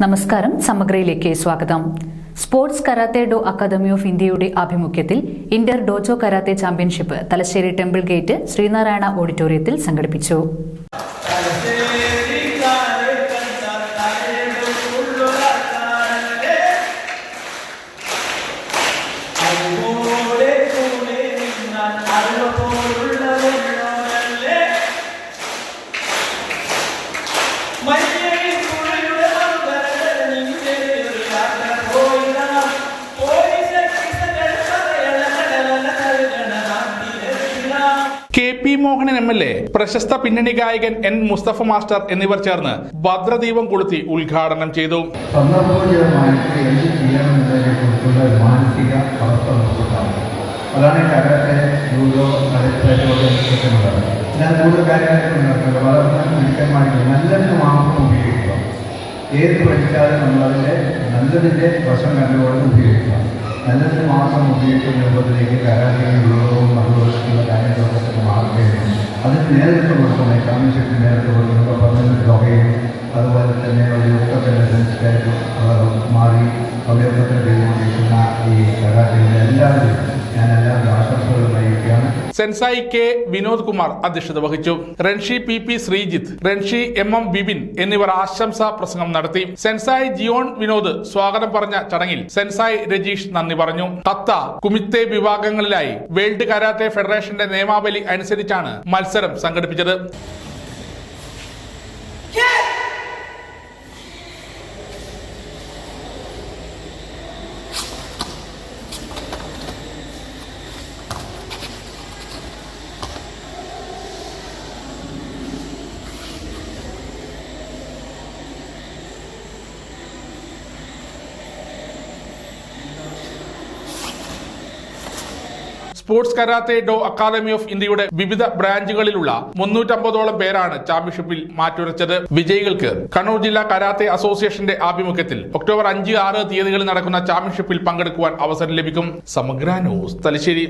നമസ്കാരം, സമഗ്രയിലേക്ക് സ്വാഗതം. Sports karate do academy of ഇന്ത്യയുടെ ആഭിമുഖ്യത്തിൽ inter dojo karate championship Thalassery temple gate Sreenarayana ഓഡിറ്റോറിയത്തിൽ സംഘടിപ്പിച്ചു. കെ.പി. മോഹനൻ എം.എൽ.എ, പ്രശസ്ത പിന്നണി ഗായകൻ എൻ. മുസ്തഫ മാസ്റ്റർ എന്നിവർ ചേർന്ന് ഭദ്രദീപം കൊളുത്തി ഉദ്ഘാടനം ചെയ്തു. അതാണ് കരാട്ടെ, ജൂഡോ, ഞാൻ കൂടുതൽ കാര്യമായിട്ട് വളർന്ന മിടുക്കന്മാർക്ക് നല്ലതിന് മാത്രം ഉപയോഗിക്കുക. ഏത് പഠിച്ചാലും നമ്മളതിൻ്റെ നല്ലതിൻ്റെ വശം കണ്ടുകൊണ്ട് ഉപയോഗിക്കുക. നല്ലതിന് മാത്രം ഉപയോഗിക്കുന്നതിലേക്ക് കരാട്ടയും ജൂഡോവും അതുപോലുള്ള കാര്യങ്ങളൊക്കെ മാറുകയും അതിന് നേതൃത്വം കൊടുക്കുന്ന ചാമ്പ്യൻഷിപ്പിന് നേതൃത്വം കൊടുക്കുന്ന പറഞ്ഞ ലോകയും അതുപോലെ തന്നെ ഒരു യുദ്ധത്തിൻ്റെ സെൻസിറ്റായിട്ട് മാറി അവയൊക്കെ ചെയ്തുകൊണ്ടിരിക്കുന്ന ഈ കരാട്ടയുടെ എല്ലാവരും ഞാനെല്ലാവരും ആശംസകൾ നയിക്കുകയാണ്. Sensei K. വിനോദ് കുമാർ അധ്യക്ഷത വഹിച്ചു. Renshi P. Sreejith, renshi M. Bibin എന്നിവർ ആശംസാ പ്രസംഗം നടത്തി. സെൻസായി ജിയോൺ വിനോദ് സ്വാഗതം പറഞ്ഞ ചടങ്ങിൽ സെൻസായി രജീഷ് നന്ദി പറഞ്ഞു. കത്ത, കുമിത്തെ വിഭാഗങ്ങളിലായി വേൾഡ് കരാട്ടെ ഫെഡറേഷന്റെ നിയമാവലി അനുസരിച്ചാണ് മത്സരം സംഘടിപ്പിച്ചത്. Sports karate do academy of ഇന്ത്യയുടെ വിവിധ ബ്രാഞ്ചുകളിലുള്ള 350ഓളം പേരാണ് ചാമ്പ്യൻഷിപ്പിൽ മാറ്റുരച്ചത്. വിജയികൾക്ക് കണ്ണൂർ ജില്ലാ കരാത്തെ അസോസിയേഷന്റെ ആഭിമുഖ്യത്തിൽ ഒക്ടോബർ 5, 6 തീയതികളിൽ നടക്കുന്ന ചാമ്പ്യൻഷിപ്പിൽ പങ്കെടുക്കുവാൻ അവസരം ലഭിക്കും. സമഗ്ര ന്യൂസ്, തലശ്ശേരി.